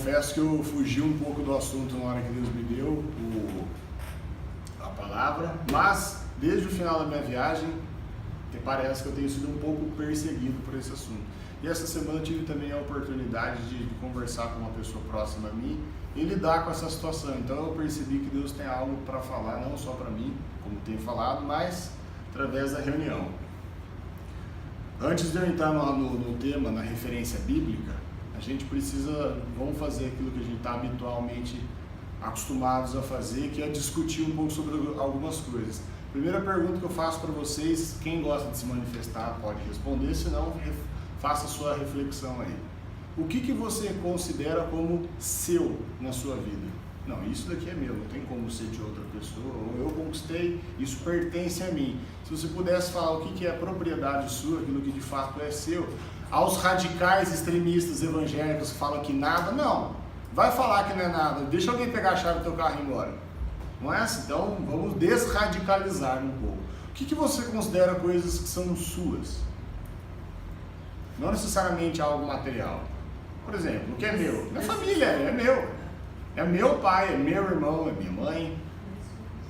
confesso que eu fugi um pouco do assunto na hora que Deus me deu a palavra, mas desde o final da minha viagem, parece que eu tenho sido um pouco perseguido por esse assunto. E essa semana eu tive também a oportunidade de conversar com uma pessoa próxima a mim e lidar com essa situação. Então eu percebi que Deus tem algo para falar, não só para mim, como tem falado, mas através da reunião. Antes de eu entrar no tema, na referência bíblica, a gente precisa, vamos fazer aquilo que a gente está habitualmente acostumados a fazer, que é discutir um pouco sobre algumas coisas. Primeira pergunta que eu faço para vocês, quem gosta de se manifestar pode responder, senão faça a sua reflexão aí. O que você considera como seu na sua vida? Não, isso daqui é meu, não tem como ser de outra pessoa, ou eu conquistei, isso pertence a mim. Se você pudesse falar o que é propriedade sua, aquilo que de fato é seu, aos radicais extremistas evangélicos que falam que nada, não, vai falar que não é nada, deixa alguém pegar a chave do teu carro e ir embora. Não é assim? Então vamos desradicalizar um pouco. O que você considera coisas que são suas? Não necessariamente algo material. Por exemplo, o que é meu? Minha família, é meu. É meu pai, é meu irmão, é minha mãe,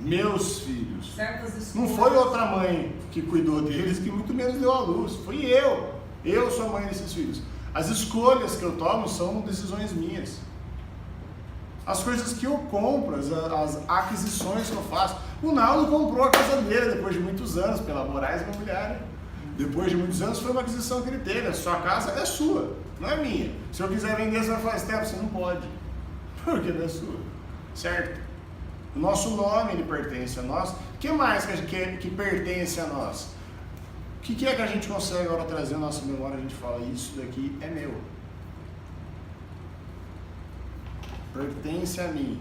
meus filhos. Não foi outra mãe que cuidou deles, que muito menos deu à luz. Fui eu. Eu sou a mãe desses filhos. As escolhas que eu tomo são decisões minhas. As coisas que eu compro, as aquisições que eu faço. O Naldo comprou a casa dele depois de muitos anos, pela Moraes Imobiliária. Depois de muitos anos foi uma aquisição que ele teve. A sua casa é sua, não é minha. Se eu quiser vender, você vai falar, Estevam, você não pode. Porque não é sua, certo? O nosso nome, ele pertence a nós. O que mais que pertence a nós? O que é que a gente consegue agora trazer na nossa memória? A gente fala, isso daqui é meu. Pertence a mim.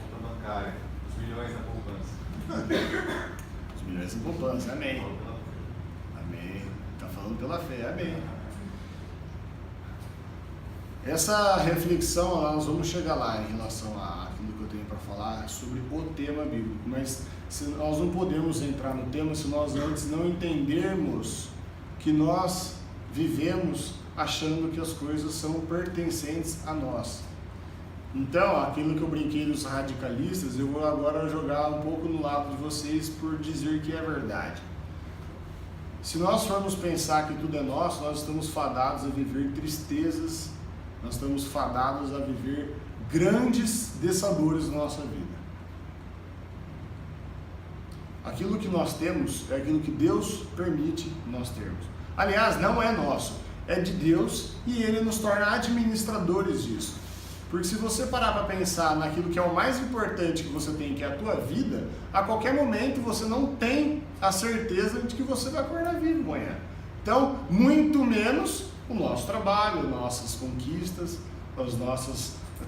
Conta bancária, os milhões na poupança. Os milhões em poupança, amém. Amém. Está falando pela fé, amém. Essa reflexão, nós vamos chegar lá em relação àquilo que eu tenho para falar sobre o tema bíblico, mas nós não podemos entrar no tema se nós antes não entendermos que nós vivemos achando que as coisas são pertencentes a nós. Então, aquilo que eu brinquei dos radicalistas, eu vou agora jogar um pouco no lado de vocês por dizer que é verdade. Se nós formos pensar que tudo é nosso, nós estamos fadados a viver tristezas, nós estamos fadados a viver grandes dessabores na nossa vida. Aquilo que nós temos é aquilo que Deus permite nós termos. Aliás, não é nosso, é de Deus e Ele nos torna administradores disso. Porque se você parar para pensar naquilo que é o mais importante que você tem, que é a tua vida, a qualquer momento você não tem a certeza de que você vai acordar vivo amanhã. Então, muito menos o nosso trabalho, nossas conquistas,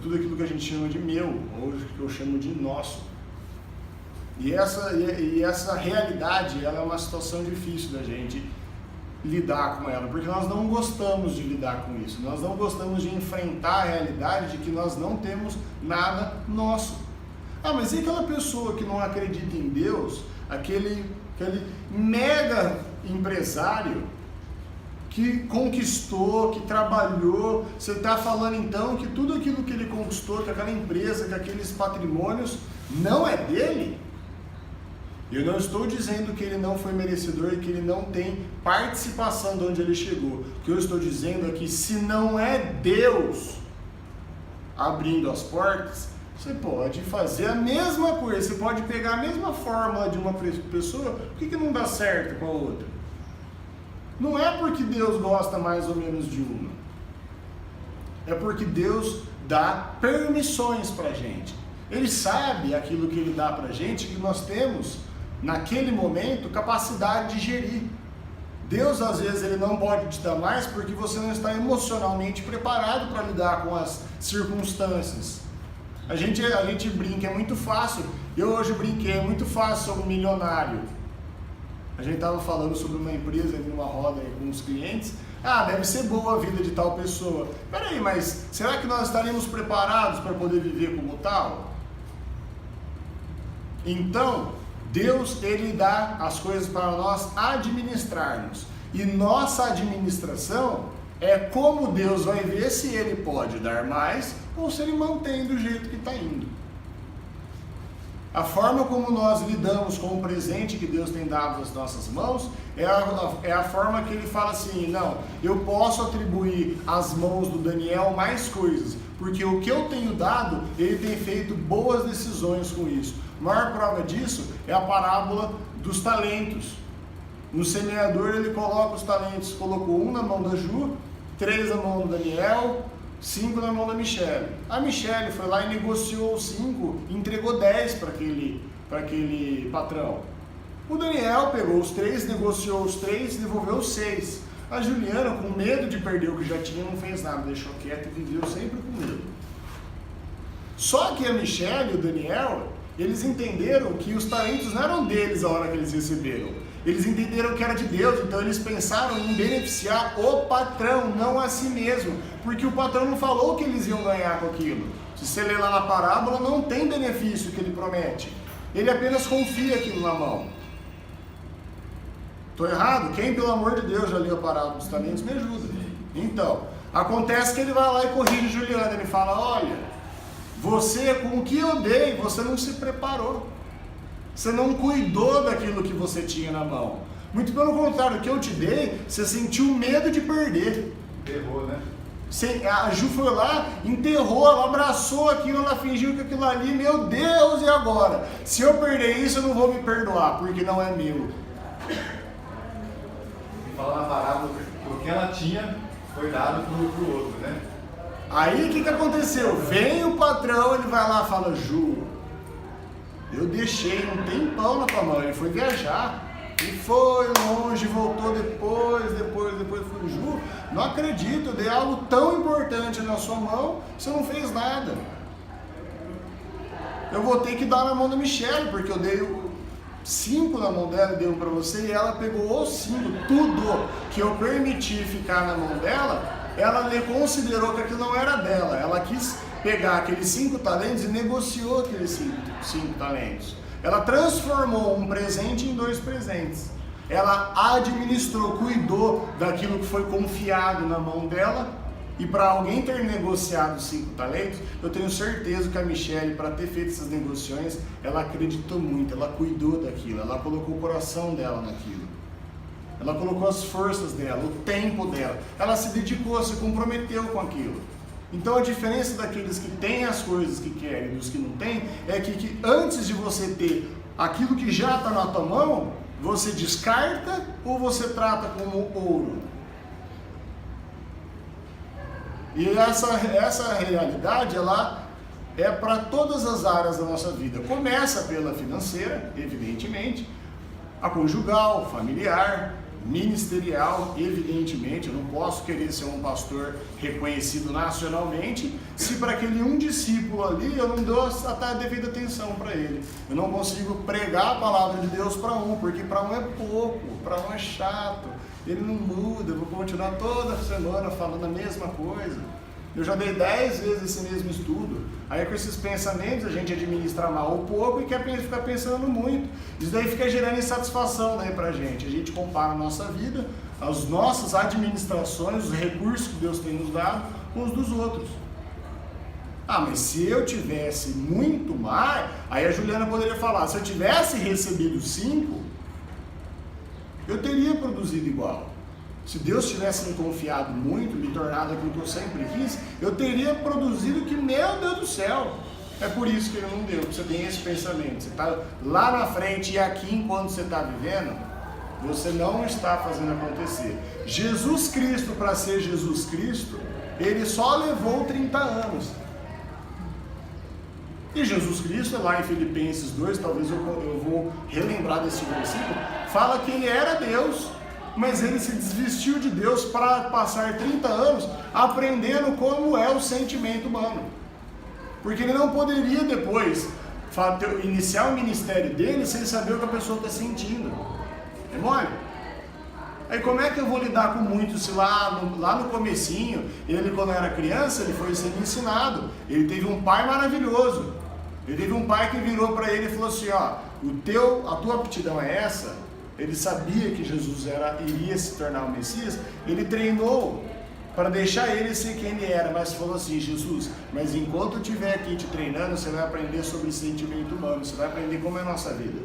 tudo aquilo que a gente chama de meu, ou que eu chamo de nosso. E essa realidade, ela é uma situação difícil da gente lidar com ela, porque nós não gostamos de lidar com isso, nós não gostamos de enfrentar a realidade de que nós não temos nada nosso. Ah, mas e aquela pessoa que não acredita em Deus, aquele mega empresário que conquistou, que trabalhou, você está falando então que tudo aquilo que ele conquistou, que aquela empresa, que aqueles patrimônios não é dele? Eu não estou dizendo que ele não foi merecedor e que ele não tem participação de onde ele chegou. O que eu estou dizendo é que se não é Deus abrindo as portas, você pode fazer a mesma coisa, você pode pegar a mesma fórmula de uma pessoa, por que não dá certo com a outra? Não é porque Deus gosta mais ou menos de uma, é porque Deus dá permissões pra gente. Ele sabe aquilo que Ele dá pra gente, que nós temos naquele momento capacidade de gerir. Deus às vezes Ele não pode te dar mais porque você não está emocionalmente preparado para lidar com as circunstâncias. A gente brinca, é muito fácil. Eu hoje brinquei, é muito fácil sobre um milionário. A gente estava falando sobre uma empresa numa roda com os clientes. Ah, deve ser boa a vida de tal pessoa. Peraí, mas será que nós estaremos preparados para poder viver como tal? Então, Deus, Ele dá as coisas para nós administrarmos. E nossa administração é como Deus vai ver se ele pode dar mais ou se ele mantém do jeito que está indo. A forma como nós lidamos com o presente que Deus tem dado nas nossas mãos é a forma que ele fala assim, não, eu posso atribuir às mãos do Daniel mais coisas, porque o que eu tenho dado, ele tem feito boas decisões com isso. A maior prova disso é a parábola dos talentos. No semeador ele coloca os talentos, colocou 1 na mão da Ju, 3 na mão do Daniel, 5 na mão da Michele. A Michele foi lá e negociou os 5 e entregou 10 para aquele patrão. O Daniel pegou os 3, negociou os 3 e devolveu os 6. A Juliana, com medo de perder o que já tinha, não fez nada, deixou quieto e viveu sempre com medo. Só que a Michele e o Daniel, eles entenderam que os talentos não eram deles a hora que eles receberam. Eles entenderam que era de Deus, então eles pensaram em beneficiar o patrão, não a si mesmo. Porque o patrão não falou que eles iam ganhar com aquilo. Se você ler lá na parábola, não tem benefício que ele promete. Ele apenas confia aquilo na mão. Estou errado? Quem, pelo amor de Deus, já leu a parábola dos talentos, me ajuda. Então, acontece que ele vai lá e corrige Juliana. Ele fala, olha, você, com o que eu dei, você não se preparou. Você não cuidou daquilo que você tinha na mão. Muito pelo contrário, o que eu te dei, você sentiu medo de perder. Errou, né? A Ju foi lá, enterrou, ela abraçou aquilo, ela fingiu que aquilo ali, meu Deus, e agora? Se eu perder isso, eu não vou me perdoar, porque não é meu. E fala na parábola que o que ela tinha foi dado pro outro, né? Aí o que aconteceu? Vem o patrão, ele vai lá e fala, Ju, eu deixei um tempão na tua mão, ele foi viajar. E foi longe, voltou depois foi, Ju, não acredito, eu dei algo tão importante na sua mão, você não fez nada. Eu vou ter que dar na mão da Michele, porque eu dei 5 na mão dela, dei 1 para você, e ela pegou os 5, tudo que eu permiti ficar na mão dela, ela considerou que aquilo não era dela, ela quis pegar aqueles 5 talentos e negociou aqueles 5 talentos. Ela transformou um presente em 2 presentes. Ela administrou, cuidou daquilo que foi confiado na mão dela. E para alguém ter negociado 5 talentos, eu tenho certeza que a Michele, para ter feito essas negociações, ela acreditou muito, ela cuidou daquilo, ela colocou o coração dela naquilo. Ela colocou as forças dela, o tempo dela. Ela se dedicou, se comprometeu com aquilo. Então a diferença daqueles que têm as coisas que querem e dos que não têm é que antes de você ter aquilo que já está na tua mão, você descarta ou você trata como ouro. E essa realidade, ela é para todas as áreas da nossa vida. Começa pela financeira, evidentemente, a conjugal, familiar, ministerial, evidentemente. Eu não posso querer ser um pastor reconhecido nacionalmente se para aquele um discípulo ali eu não dou a devida atenção para ele. Eu não consigo pregar a palavra de Deus para um, porque para um é pouco, para um é chato, ele não muda, eu vou continuar toda semana falando a mesma coisa. Eu já dei 10 vezes esse mesmo estudo. Aí com esses pensamentos a gente administra mal ou pouco e quer ficar pensando muito. Isso daí fica gerando insatisfação daí pra gente. A gente compara a nossa vida, as nossas administrações, os recursos que Deus tem nos dado com os dos outros. Ah, mas se eu tivesse muito mais, aí a Juliana poderia falar, se eu tivesse recebido 5, eu teria produzido igual. Se Deus tivesse me confiado muito, me tornado aquilo que eu sempre quis, eu teria produzido que, meu Deus do céu, é por isso que Ele não deu. Você tem esse pensamento, você está lá na frente e aqui enquanto você está vivendo, você não está fazendo acontecer. Jesus Cristo, para ser Jesus Cristo, Ele só levou 30 anos. E Jesus Cristo, lá em Filipenses 2, talvez eu vou relembrar desse versículo, fala que Ele era Deus, mas ele se desvestiu de Deus para passar 30 anos aprendendo como é o sentimento humano. Porque ele não poderia depois iniciar o ministério dele sem saber o que a pessoa está sentindo. É mole? Aí como é que eu vou lidar com muito se lá no comecinho, ele quando era criança, ele foi sendo ensinado. Ele teve um pai maravilhoso. Ele teve um pai que virou para ele e falou assim, ó, a tua aptidão é essa, ele sabia que Jesus iria se tornar o Messias, ele treinou para deixar ele ser quem ele era, mas falou assim: Jesus, mas enquanto eu estiver aqui te treinando, você vai aprender sobre sentimento humano, você vai aprender como é a nossa vida.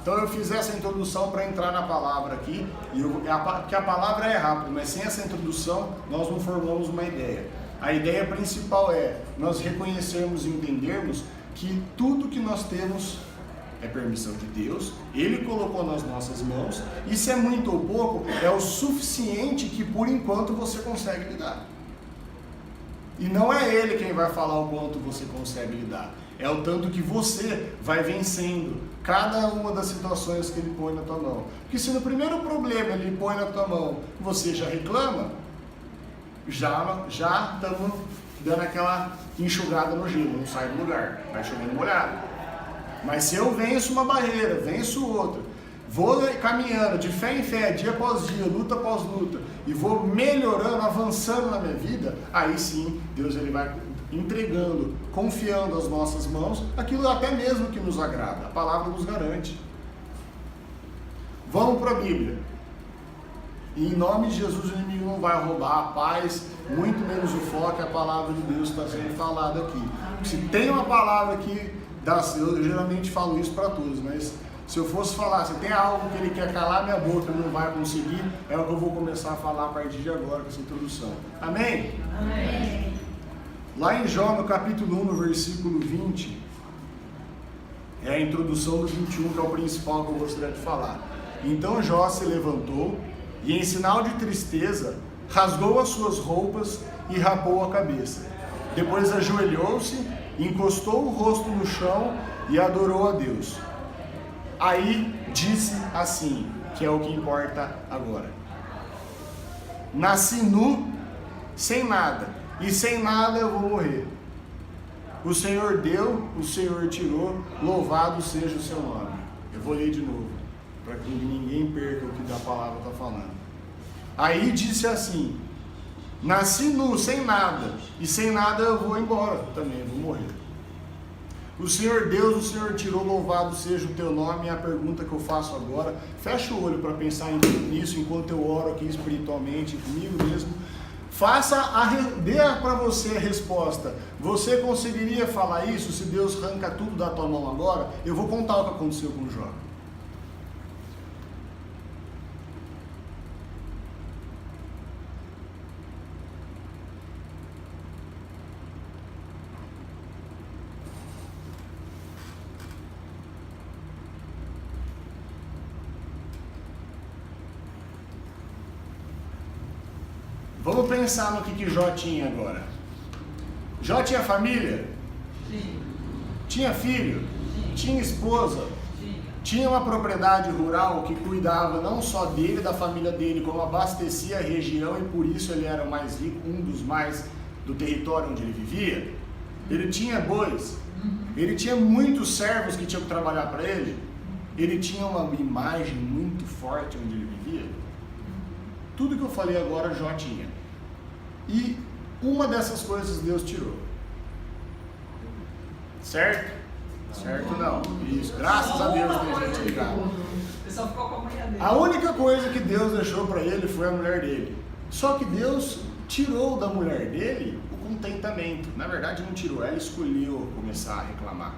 Então eu fiz essa introdução para entrar na palavra aqui, porque a palavra é rápida, mas sem essa introdução nós não formamos uma ideia. A ideia principal é nós reconhecermos e entendermos que tudo que nós temos é permissão de Deus, Ele colocou nas nossas mãos, e se é muito ou pouco, é o suficiente que por enquanto você consegue lidar. E não é Ele quem vai falar o quanto você consegue lidar, é o tanto que você vai vencendo cada uma das situações que Ele põe na tua mão. Porque se no primeiro problema Ele põe na tua mão, você já reclama, já estamos dando aquela enxugada no gelo, não sai do lugar, vai chovendo molhado. Mas se eu venço uma barreira, venço outra, vou caminhando de fé em fé, dia após dia, luta após luta, e vou melhorando, avançando na minha vida, aí sim, Deus ele vai entregando, confiando às nossas mãos, aquilo até mesmo que nos agrada. A palavra nos garante. Vamos para a Bíblia. E em nome de Jesus o inimigo não vai roubar a paz, muito menos o foco, a palavra de Deus está sendo falada aqui. Se tem uma palavra aqui, eu geralmente falo isso para todos, mas se eu fosse falar, se tem algo que ele quer calar minha boca e não vai conseguir, é o que eu vou começar a falar a partir de agora com essa introdução. Amém? Amém. Lá em Jó, no capítulo 1, no versículo 20, é a introdução do 21, que é o principal que eu gostaria de falar. Então Jó se levantou e, em sinal de tristeza, rasgou as suas roupas e rapou a cabeça. Depois ajoelhou-se, encostou o rosto no chão e adorou a Deus. Aí disse assim, que é o que importa agora: nasci nu, sem nada, e sem nada eu vou morrer. O Senhor deu, o Senhor tirou, louvado seja o seu nome. Eu vou ler de novo, para que ninguém perca o que a palavra está falando. Aí disse assim: nasci nu, sem nada, e sem nada eu vou embora também, eu vou morrer. O Senhor Deus, o Senhor tirou, louvado seja o teu nome. E a pergunta que eu faço agora, fecha o olho para pensar nisso enquanto eu oro aqui espiritualmente comigo mesmo. Dê para você a resposta. Você conseguiria falar isso se Deus arranca tudo da tua mão agora? Eu vou contar o que aconteceu com Jó. Vamos pensar no que Jó tinha agora. Jó tinha família? Sim. Tinha filho? Sim. Tinha esposa? Sim. Tinha uma propriedade rural que cuidava não só dele e da família dele, como abastecia a região, e por isso ele era o mais rico, um dos mais do território onde ele vivia. Ele tinha bois, ele tinha muitos servos que tinham que trabalhar para ele, ele tinha uma imagem muito forte onde ele vivia. Tudo que eu falei agora Jó tinha. E uma dessas coisas Deus tirou. Certo? Certo não. Isso. Graças a Deus tem gente ligada. O pessoal ficou com a manhã dele. A única coisa que Deus deixou para ele foi a mulher dele. Só que Deus tirou da mulher dele o contentamento. Na verdade não tirou, ela escolheu começar a reclamar.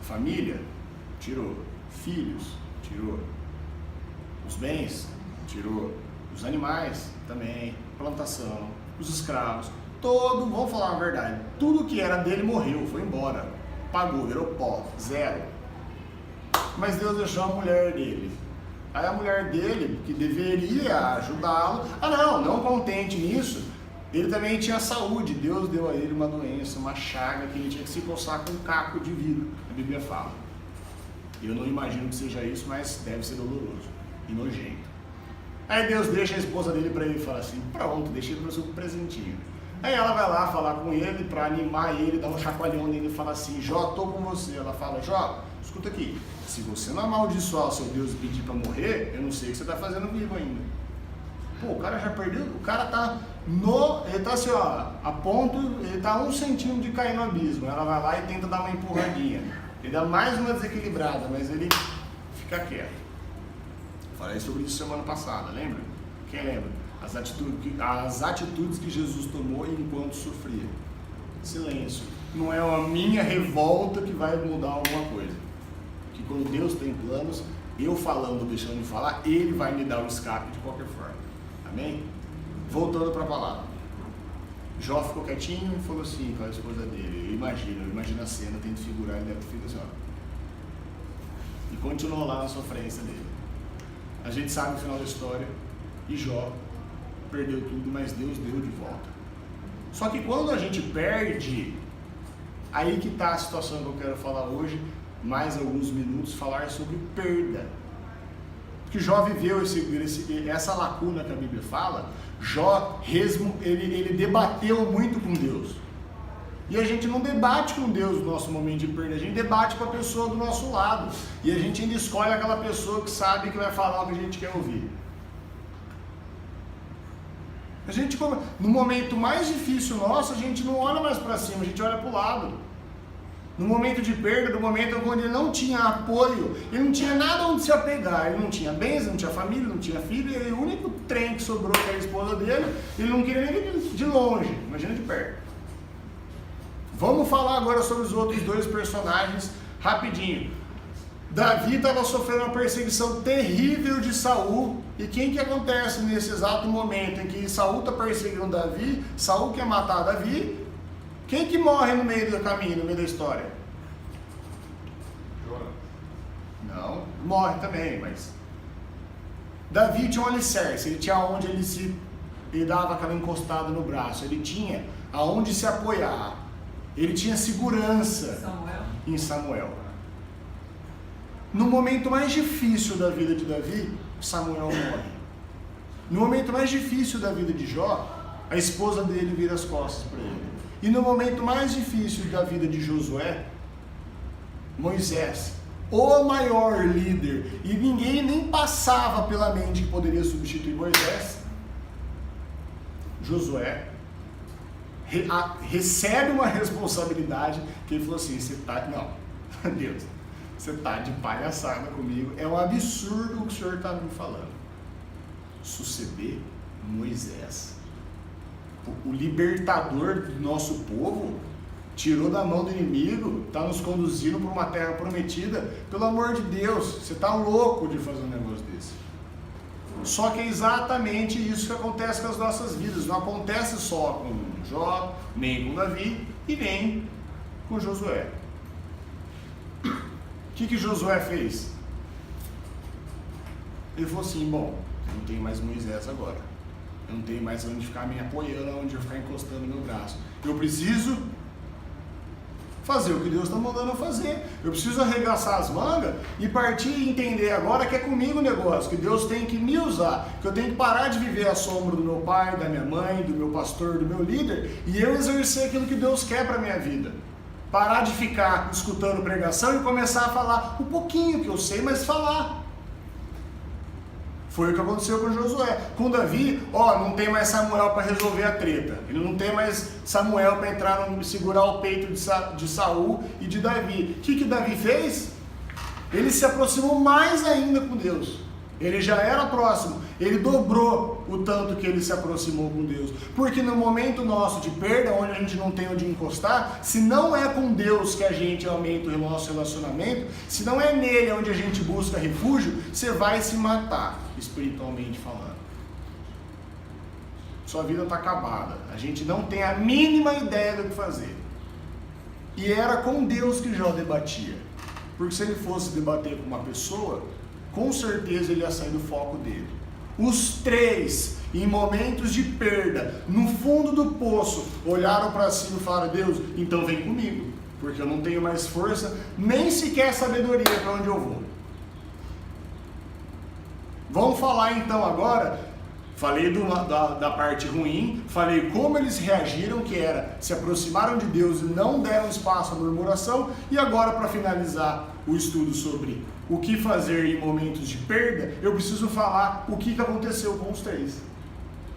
Família? Tirou. Filhos? Tirou. Os bens? Tirou. Os animais também, plantação, os escravos, vamos falar a verdade, tudo que era dele morreu, foi embora, pagou, virou pó, zero. Mas Deus deixou a mulher dele. Aí a mulher dele, que deveria ajudá-lo, não contente nisso, ele também tinha saúde. Deus deu a ele uma doença, uma chaga, que ele tinha que se coçar com um caco de vidro, a Bíblia fala. Eu não imagino que seja isso, mas deve ser doloroso e nojento. Aí Deus deixa a esposa dele para ele e fala assim: pronto, deixei para você um presentinho. Aí ela vai lá falar com ele para animar ele, dar um chacoalhão nele e fala assim: Jó, tô com você. Ela fala: Jó, escuta aqui, se você não amaldiçoar o seu Deus e pedir para morrer, eu não sei o que você tá fazendo vivo ainda. Pô, o cara já perdeu, o cara tá ele tá assim, ó, a ponto, ele tá 1 centímetro de cair no abismo. Ela vai lá e tenta dar uma empurradinha. Ele dá mais uma desequilibrada, mas ele fica quieto. Falei sobre isso semana passada, lembra? Quem lembra? As atitudes que Jesus tomou enquanto sofria. Silêncio. Não é a minha revolta que vai mudar alguma coisa. Que quando Deus tem planos, eu falando ou deixando de falar, Ele vai me dar o escape de qualquer forma. Amém? Voltando para a palavra. Jó ficou quietinho e falou assim com a esposa dele. Eu imagino a cena, tento figurar, ele deve ter feito assim, ó. E continuou lá na sofrência dele. A gente sabe o final da história. E Jó perdeu tudo, mas Deus deu de volta. Só que quando a gente perde, aí que está a situação que eu quero falar hoje, mais alguns minutos, falar sobre perda. Porque Jó viveu essa lacuna que a Bíblia fala. Jó, ele debateu muito com Deus. E a gente não debate com Deus no nosso momento de perda, a gente debate com a pessoa do nosso lado. E a gente ainda escolhe aquela pessoa que sabe que vai falar o que a gente quer ouvir. A gente, no momento mais difícil nosso, a gente não olha mais para cima, a gente olha para o lado. No momento de perda, no momento onde ele não tinha apoio, ele não tinha nada onde se apegar, ele não tinha bens, não tinha família, não tinha filho, e o único trem que sobrou que era a esposa dele, ele não queria nem ver de longe, imagina de perto. Vamos falar agora sobre os outros dois personagens, rapidinho. Davi estava sofrendo uma perseguição terrível de Saul, e quem que acontece nesse exato momento em que Saul está perseguindo Davi, Saul quer matar Davi, quem que morre no meio do caminho, no meio da história? Não, morre também, mas Davi tinha um alicerce, ele tinha onde ele dava aquela encostada no braço, ele tinha aonde se apoiar, ele tinha segurança em Samuel. No momento mais difícil da vida de Davi, Samuel morre. No momento mais difícil da vida de Jó, a esposa dele vira as costas para ele. E no momento mais difícil da vida de Josué, Moisés, o maior líder, e ninguém nem passava pela mente que poderia substituir Moisés, Josué recebe uma responsabilidade que ele falou assim, Deus, você está de palhaçada comigo, é um absurdo o que o Senhor está me falando. Suceder Moisés, o libertador do nosso povo, tirou da mão do inimigo, está nos conduzindo para uma terra prometida. Pelo amor de Deus, você está louco de fazer um negócio desse. Só que é exatamente isso que acontece com as nossas vidas. Não acontece só com Jó, nem com Davi e nem com Josué. O que Josué fez? Ele falou assim, bom, eu não tenho mais Moisés agora. Eu não tenho mais onde ficar me apoiando, onde eu ficar encostando meu braço. Eu preciso fazer o que Deus está mandando eu fazer. Eu preciso arregaçar as mangas e partir e entender agora que é comigo o negócio, que Deus tem que me usar, que eu tenho que parar de viver à sombra do meu pai, da minha mãe, do meu pastor, do meu líder, e eu exercer aquilo que Deus quer para a minha vida. Parar de ficar escutando pregação e começar a falar um pouquinho que eu sei, mas falar. Foi o que aconteceu com Josué. Com Davi, não tem mais Samuel para resolver a treta. Ele não tem mais Samuel para entrar, segurar o peito de Saul e de Davi. O que Davi fez? Ele se aproximou mais ainda com Deus. Ele já era próximo. Ele dobrou o tanto que ele se aproximou com Deus. Porque no momento nosso de perda, onde a gente não tem onde encostar, se não é com Deus que a gente aumenta o nosso relacionamento, se não é nele onde a gente busca refúgio, você vai se matar, espiritualmente falando. Sua vida está acabada. A gente não tem a mínima ideia do que fazer. E era com Deus que Jó debatia. Porque se ele fosse debater com uma pessoa, com certeza ele ia sair do foco dele. Os três, em momentos de perda, no fundo do poço, olharam para cima e falaram, Deus, então vem comigo, porque eu não tenho mais força, nem sequer sabedoria para onde eu vou. Vamos falar então agora, falei da parte ruim, falei como eles reagiram, que era, se aproximaram de Deus e não deram espaço à murmuração, e agora para finalizar o estudo sobre o que fazer em momentos de perda, eu preciso falar o que aconteceu com os três.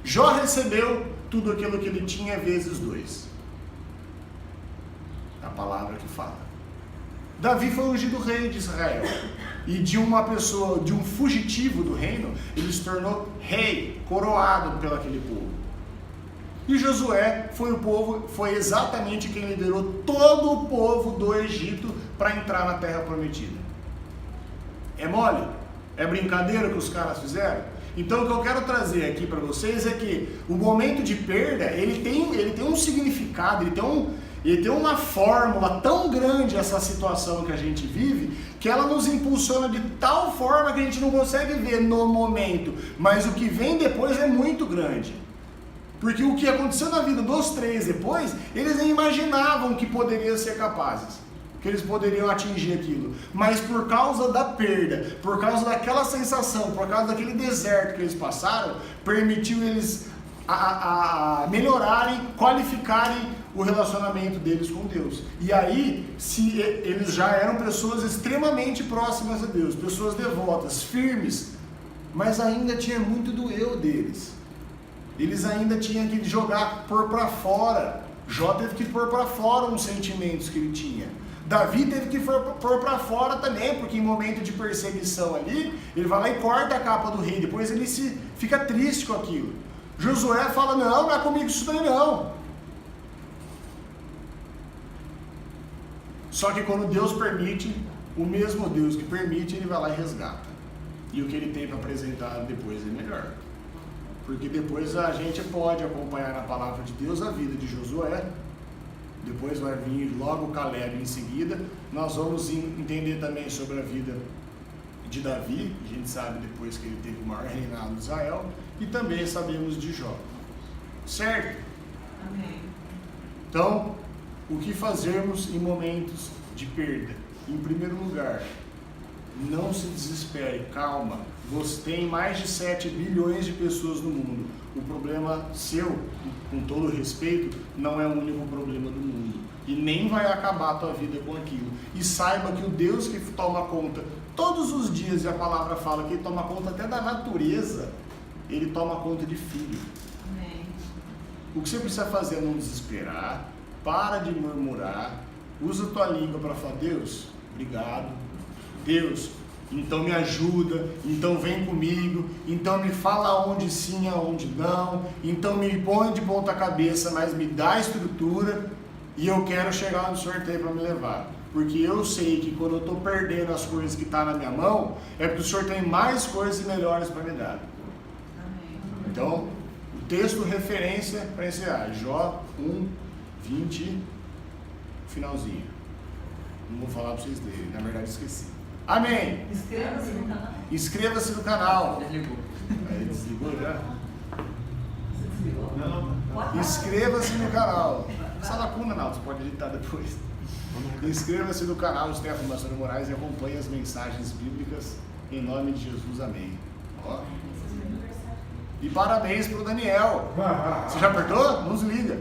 Jó recebeu tudo aquilo que ele tinha vezes 2. A palavra que fala. Davi foi ungido rei de Israel. E de uma pessoa, de um fugitivo do reino, ele se tornou rei, coroado pelo aquele povo. E Josué foi exatamente quem liderou todo o povo do Egito para entrar na terra prometida. É mole? É brincadeira que os caras fizeram? Então o que eu quero trazer aqui para vocês é que o momento de perda, ele tem um significado, ele tem uma fórmula tão grande, essa situação que a gente vive, que ela nos impulsiona de tal forma que a gente não consegue ver no momento, mas o que vem depois é muito grande. Porque o que aconteceu na vida dos três depois, eles nem imaginavam que poderiam ser capazes, que eles poderiam atingir aquilo. Mas por causa da perda, por causa daquela sensação, por causa daquele deserto que eles passaram, permitiu eles melhorarem, qualificarem o relacionamento deles com Deus. E aí, se eles já eram pessoas extremamente próximas a Deus, pessoas devotas, firmes, mas ainda tinha muito do eu deles. Eles ainda tinham que pôr para fora. Jó teve que pôr para fora uns sentimentos que ele tinha. Davi teve que pôr para fora também, porque em momento de perseguição ali, ele vai lá e corta a capa do rei, depois ele fica triste com aquilo. Josué fala, não é comigo isso daí não. Só que quando Deus permite, o mesmo Deus que permite, ele vai lá e resgata. E o que ele tem para apresentar depois é melhor. Porque depois a gente pode acompanhar na palavra de Deus a vida de Josué. Depois vai vir logo Caleb em seguida. Nós vamos entender também sobre a vida de Davi. A gente sabe depois que ele teve o maior reinado de Israel. E também sabemos de Jó. Certo? Amém. Então, o que fazermos em momentos de perda? Em primeiro lugar, não se desespere, calma. Você tem mais de 7 bilhões de pessoas no mundo. O problema seu, com todo respeito, não é o único problema do mundo. E nem vai acabar a tua vida com aquilo. E saiba que o Deus que toma conta todos os dias, e a palavra fala que ele toma conta até da natureza, ele toma conta de filho. Amém. O que você precisa fazer é não desesperar, para de murmurar, usa a tua língua para falar, Deus, obrigado, Deus, então me ajuda, então vem comigo, então me fala onde sim, aonde não, então me põe de ponta cabeça, mas me dá estrutura e eu quero chegar no sorteio para me levar. Porque eu sei que quando eu estou perdendo as coisas que estão na minha mão, é porque o Senhor tem mais coisas e melhores para me dar. Amém. Então, o texto referência para encerrar, Jó 1, 20, finalzinho. Não vou falar para vocês lerem, na verdade esqueci. Amém! Inscreva-se no canal. Inscreva-se no canal. Desligou. Aí, desligou já? Você desligou? Não. Inscreva-se no canal. Essa lacuna não, você pode editar depois. Inscreva-se no canal Stefano Massaro Moraes e acompanhe as mensagens bíblicas. Em nome de Jesus, amém. Ó. E parabéns para o Daniel. Você já apertou? Não desliga.